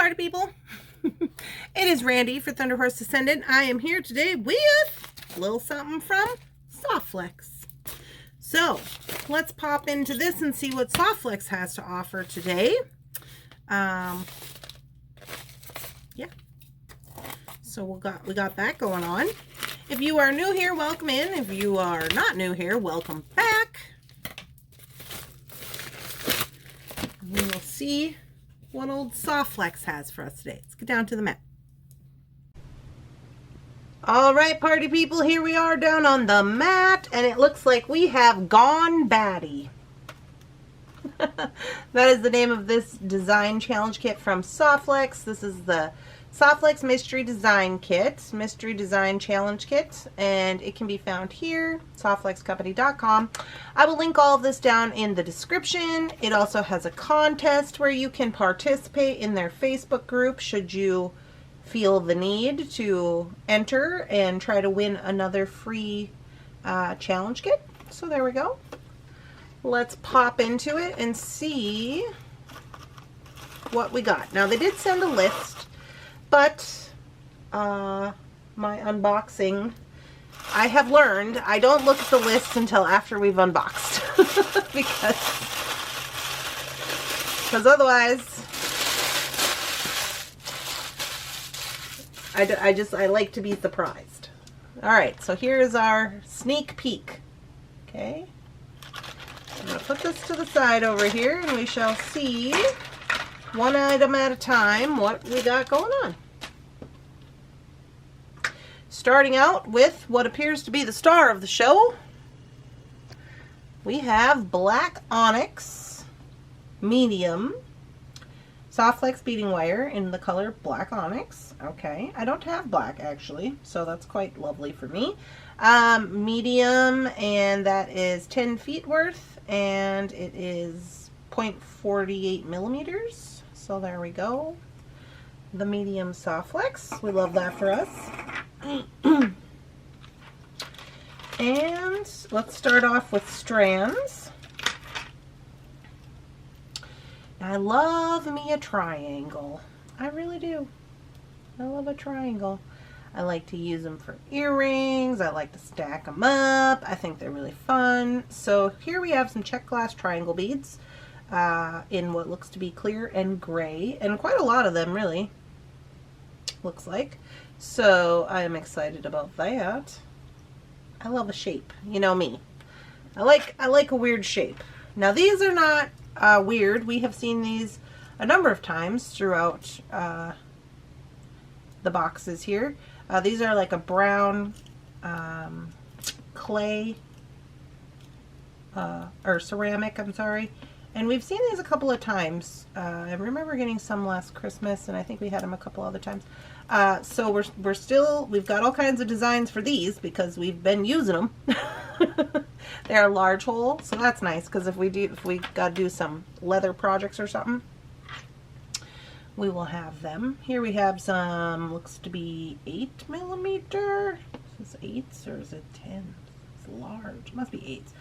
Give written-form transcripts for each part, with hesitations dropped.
party people. It is Randy for Thunderhorse Descendant. I am here today with a little something from Softflex. So let's pop into this and see what Softflex has to offer today. Yeah. So we got that going on. If you are new here, welcome in. If you are not new here, welcome back. We will see what old Softflex has for us today. Let's get down to the mat. All right, party people, here we are down on the mat, and it looks like we have gone Batty. That is the name of this design challenge kit from Softflex. This is the Softflex Mystery Design Kit, Mystery Design Challenge Kit, and it can be found here, softflexcompany.com. I will link all of this down in the description. It also has a contest where you can participate in their Facebook group should you feel the need to enter and try to win another free challenge kit. So there we go. Let's pop into it and see what we got. Now, they did send a list, but my unboxing, I have learned I don't look at the lists until after we've unboxed because otherwise I like to be surprised. All right, so here's our sneak peek. Okay, I'm gonna put this to the side over here and we shall see one item at a time what we got going on. Starting out with what appears to be the star of the show, we have black onyx medium Softflex beading wire in the color black onyx. Okay, I don't have black actually, so that's quite lovely for me. Medium, and that is 10 feet worth, and it is 0.48 millimeters. So there we go. The medium Softflex. We love that for us. And let's start off with strands. I love me a triangle. I really do. I love a triangle. I like to use them for earrings. I like to stack them up. I think they're really fun. So here we have some check glass triangle beads in what looks to be clear and gray, and quite a lot of them really, looks like. So I am excited about that. I love a shape. You know me. I like a weird shape. Now these are not weird. We have seen these a number of times throughout the boxes here. These are like a brown clay or ceramic, I'm sorry. And we've seen these a couple of times. I remember getting some last Christmas, and I think we had them a couple other times. So we've got all kinds of designs for these because we've been using them. They're a large hole, so that's nice because if we gotta do some leather projects or something, we will have them. Here we have some, looks to be 8 millimeter. Is this 8s or is it 10s? It's large. It must be 8s.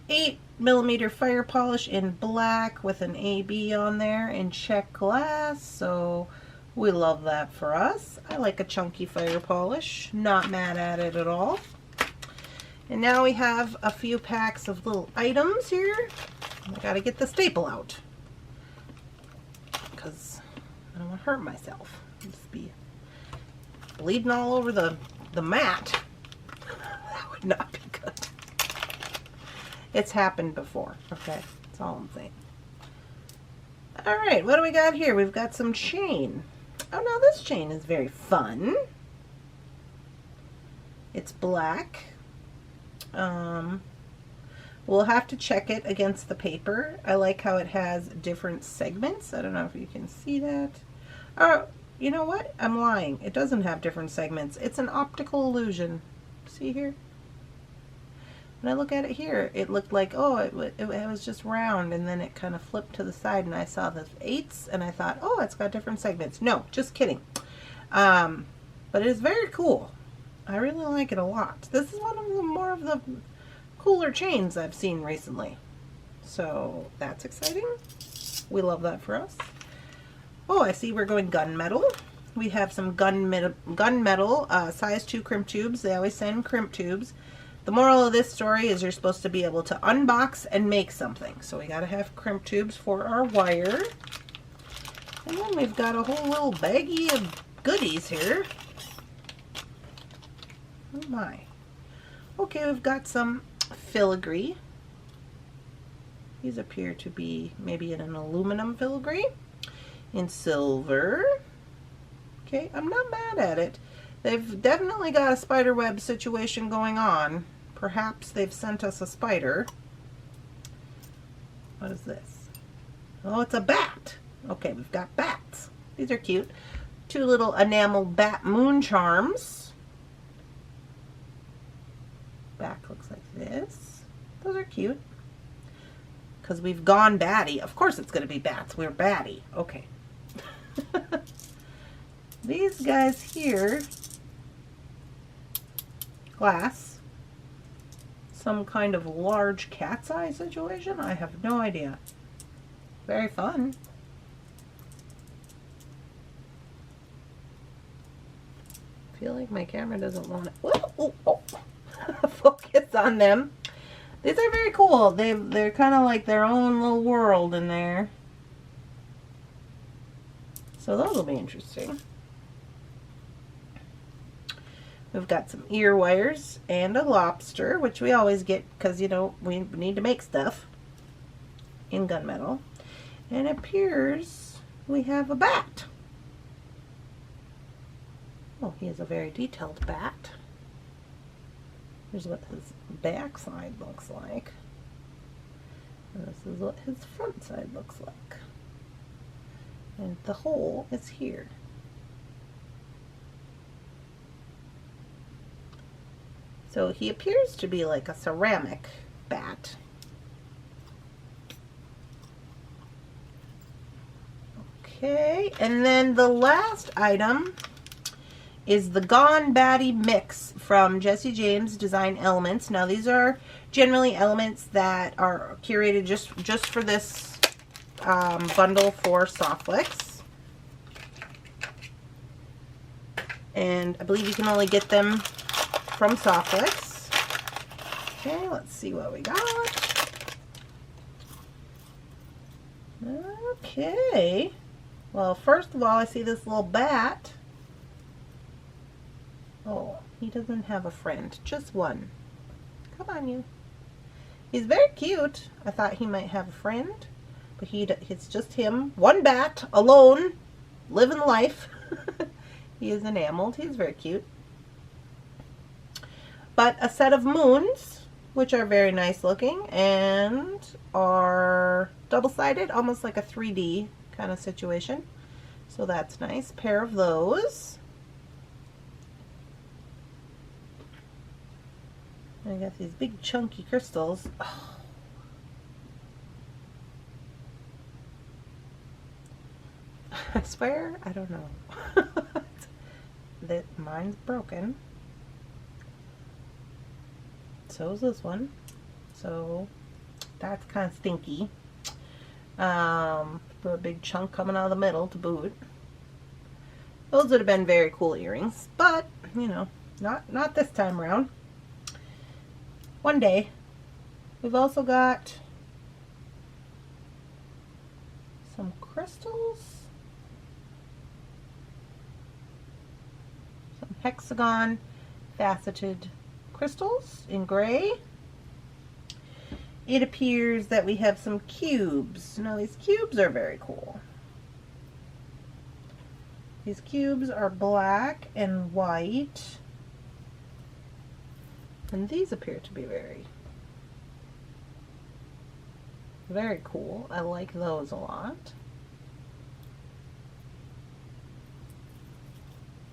8 millimeter fire polish in black with an AB on there in check glass. So we love that for us. I like a chunky fire polish. Not mad at it at all. And now we have a few packs of little items here. I gotta get the staple out because I don't want to hurt myself. I'll just be bleeding all over the mat. That would not be good. It's happened before. Okay, that's all I'm saying. All right, what do we got here? We've got some chain. Oh, now this chain is very fun. It's black. We'll have to check it against the paper. I like how it has different segments. I don't know if you can see that. Oh, you know what? I'm lying. It doesn't have different segments. It's an optical illusion. See here? When I look at it here, it looked like, oh, it was just round, and then it kind of flipped to the side, and I saw the 8s, and I thought, oh, it's got different segments. No, just kidding. But it is very cool. I really like it a lot. This is one of the more of the cooler chains I've seen recently. So that's exciting. We love that for us. Oh, I see we're going gunmetal. We have some gunmetal size 2 crimp tubes. They always send crimp tubes. The moral of this story is you're supposed to be able to unbox and make something. So we got to have crimp tubes for our wire. And then we've got a whole little baggie of goodies here. Oh my. Okay, we've got some filigree. These appear to be maybe in an aluminum filigree. In silver. Okay, I'm not mad at it. They've definitely got a spider web situation going on. Perhaps they've sent us a spider. What is this? Oh, it's a bat. Okay, we've got bats. These are cute. 2 little enameled bat moon charms. Back looks like this. Those are cute. Because we've gone batty. Of course it's going to be bats. We're batty. Okay. These guys here, glass, some kind of large cat's eye situation. I have no idea. Very fun. I feel like my camera doesn't want to focus on them. These are very cool. They're kind of like their own little world in there. So those will be interesting. We've got some ear wires and a lobster, which we always get because, you know, we need to make stuff in gunmetal. And it appears we have a bat. Oh, he is a very detailed bat. Here's what his back side looks like. And this is what his front side looks like. And the hole is here. So he appears to be like a ceramic bat. Okay, and then the last item is the Gone Batty Mix from Jesse James Design Elements. Now these are generally elements that are curated just for this bundle for Softflix. And I believe you can only get them from Softflix. Okay, let's see what we got. Okay. Well, first of all, I see this little bat. Oh, he doesn't have a friend. Just one. Come on, you. He's very cute. I thought he might have a friend. But it's just him. One bat, alone, living life. He is enameled. He's very cute. But a set of moons, which are very nice looking and are double-sided, almost like a 3D kind of situation. So that's nice. Pair of those. I got these big chunky crystals. Oh. I swear, I don't know. That mine's broken. So is this one. So that's kind of stinky. A big chunk coming out of the middle to boot. Those would have been very cool earrings, but you know, not this time around. One day. We've also got some crystals, some hexagon faceted crystals in gray. It appears that we have some cubes. Now these cubes are very cool. These cubes are black and white. And these appear to be very, very cool. I like those a lot.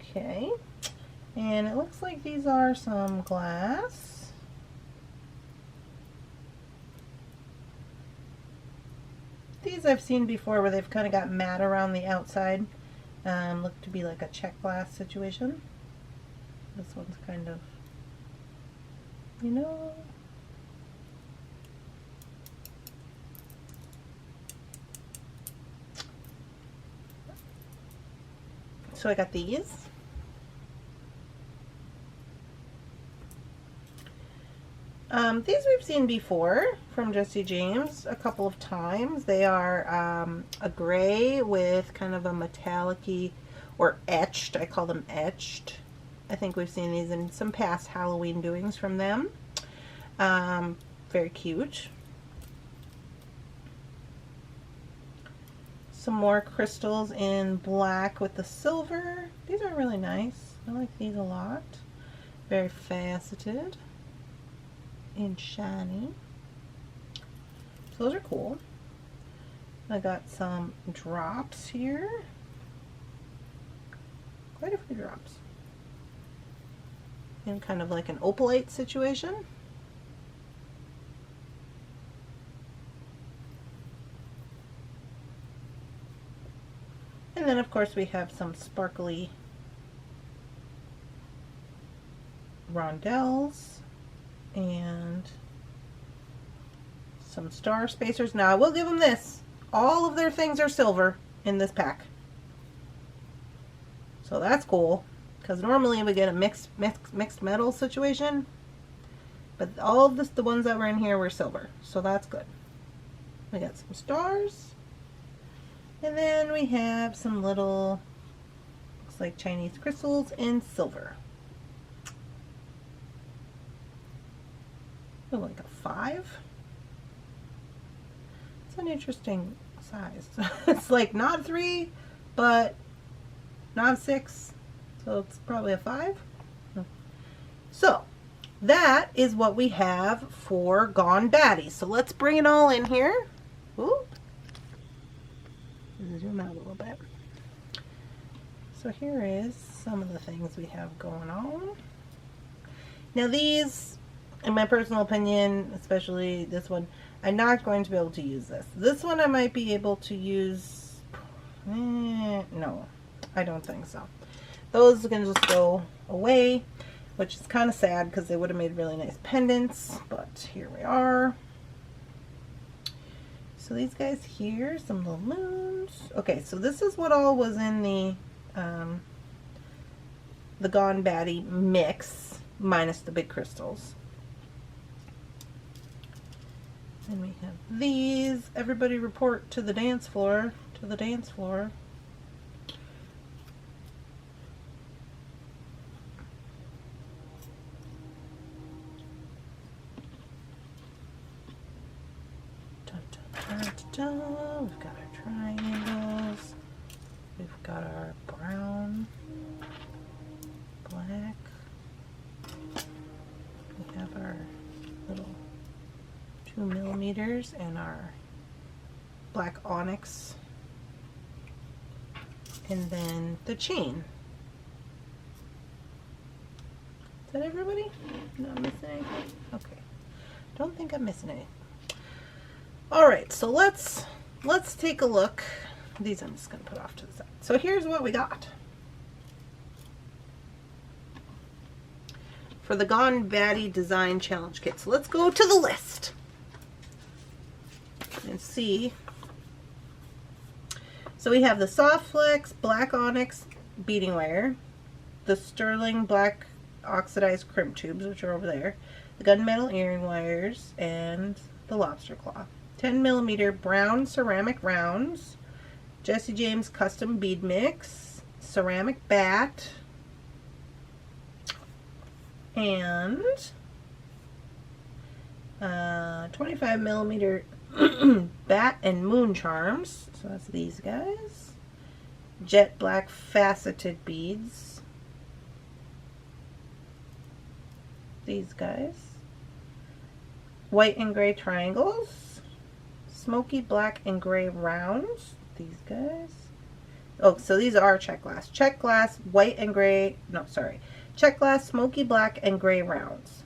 Okay. And it looks like these are some glass. These I've seen before where they've kind of got matte around the outside. Look to be like a check glass situation. This one's kind of, you know, So I got these. These we've seen before from Jesse James a couple of times. They are a gray with kind of a metallic-y or etched. I call them etched. I think we've seen these in some past Halloween doings from them. Very cute. Some more crystals in black with the silver. These are really nice. I like these a lot. Very faceted and shiny. So those are cool. I got some drops here. Quite a few drops. In kind of like an opalite situation. And then of course we have some sparkly rondelles and some star spacers. Now I will give them this. All of their things are silver in this pack. So that's cool. Because normally we get a mixed metal situation. But all of this, the ones that were in here were silver. So that's good. We got some stars. And then we have some little, looks like Chinese crystals in silver. Oh, like a 5. It's an interesting size. It's like not 3, but not 6. So it's probably a 5. So that is what we have for Gone Batty. So let's bring it all in here. Ooh. Zoom out a little bit. So here is some of the things we have going on. Now these, in my personal opinion, especially this one, I'm not going to be able to use this. This one I might be able to use. No, I don't think so. Those are going to just go away, which is kind of sad because they would have made really nice pendants, but here we are. So these guys here, some little moons. Okay, so this is what all was in the Gone Batty mix, minus the big crystals. And we have these. Everybody report to the dance floor. To the dance floor. We've got our triangles, we've got our brown, black, we have our little 2mm and our black onyx, and then the chain. Is that everybody? Not missing anything? Okay. Don't think I'm missing anything. Alright, so let's take a look. These I'm just going to put off to the side. So here's what we got. For the Gone Batty Design Challenge Kit. So let's go to the list and see. So we have the Soft Flex Black Onyx beading wire, the Sterling Black Oxidized Crimp Tubes, which are over there, the Gunmetal Earring Wires, and the Lobster Claw. 10mm brown ceramic rounds, Jesse James custom bead mix, ceramic bat, and 25mm bat and moon charms. So that's these guys. Jet black faceted beads. These guys. White and gray triangles. Smoky black and gray rounds. These guys. Oh, so these are check glass. Check glass, white and gray. No, sorry. Check glass, smoky black and gray rounds.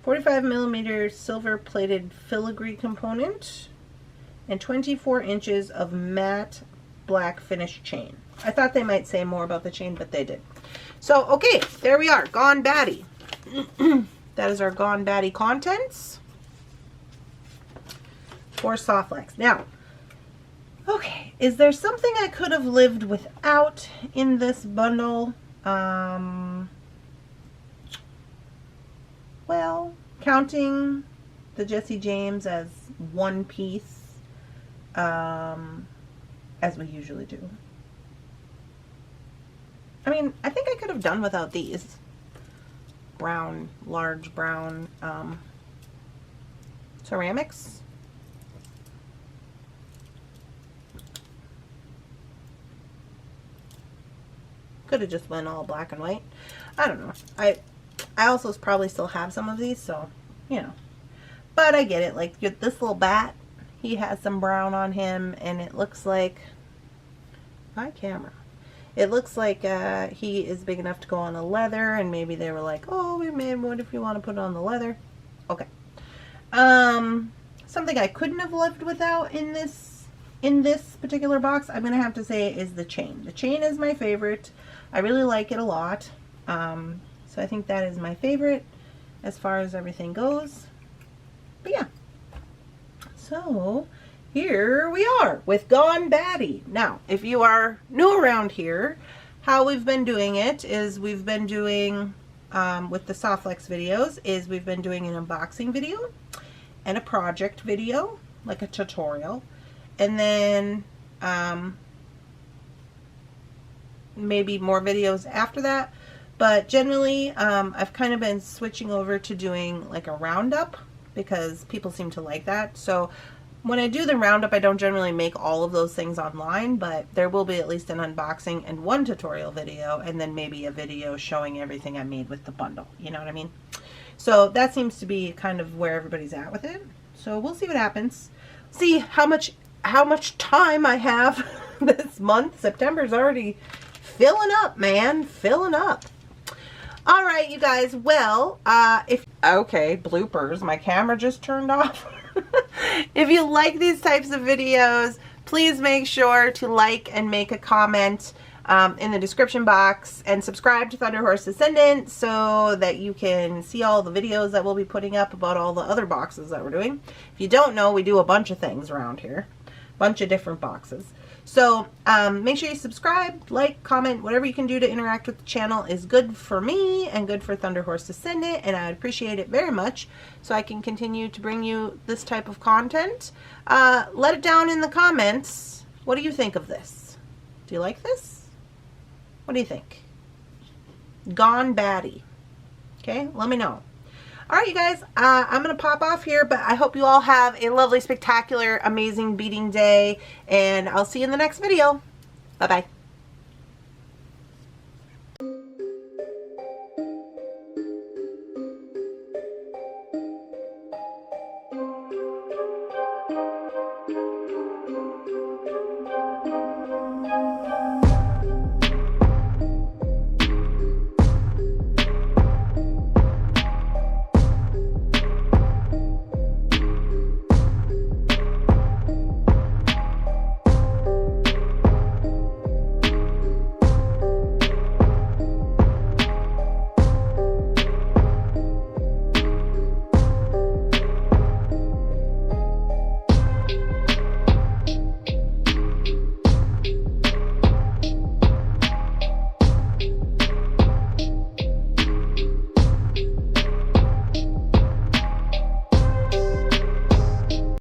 45mm silver plated filigree component. And 24 inches of matte black finish chain. I thought they might say more about the chain, but they did. So, okay, there we are. Gone Batty. That is our Gone Batty contents for Soft Flex. Now, Okay, is there something I could have lived without in this bundle? Well, counting the Jesse James as one piece, as we usually do. I mean, I think I could have done without these brown, large brown ceramics. Could have just went all black and white. I don't know. I also probably still have some of these, so, you know. But I get it. Like, this little bat, he has some brown on him, and it looks like, my camera, it looks like he is big enough to go on a leather, and maybe they were like, oh, man, what if you want to put it on the leather? Okay. Something I couldn't have lived without in this particular box, I'm going to have to say, is the chain. The chain is my favorite. I really like it a lot. So I think that is my favorite as far as everything goes. But yeah. So here we are with Gone Batty. Now, if you are new around here, how we've been doing it is we've been doing, with the Softflex videos, is we've been doing an unboxing video and a project video, like a tutorial. And then maybe more videos after that. But generally, I've kind of been switching over to doing like a roundup because people seem to like that. So when I do the roundup, I don't generally make all of those things online, but there will be at least an unboxing and one tutorial video, and then maybe a video showing everything I made with the bundle. You know what I mean? So that seems to be kind of where everybody's at with it. So we'll see what happens. See how much time I have this month. September's already filling up, man, filling up. All right, you guys. Well, okay, bloopers. My camera just turned off. If you like these types of videos, please make sure to like and make a comment in the description box, and subscribe to Thunderhorse Descendant so that you can see all the videos that we'll be putting up about all the other boxes that we're doing. If you don't know, we do a bunch of things around here, a bunch of different boxes. So make sure you subscribe, like, comment, whatever you can do to interact with the channel is good for me and good for Thunderhorse Descendant, and I would appreciate it very much so I can continue to bring you this type of content. Let it down in the comments. What do you think of this? Do you like this? What do you think? Gone Batty. Okay, let me know. All right, you guys, I'm going to pop off here, but I hope you all have a lovely, spectacular, amazing beading day, and I'll see you in the next video. Bye-bye.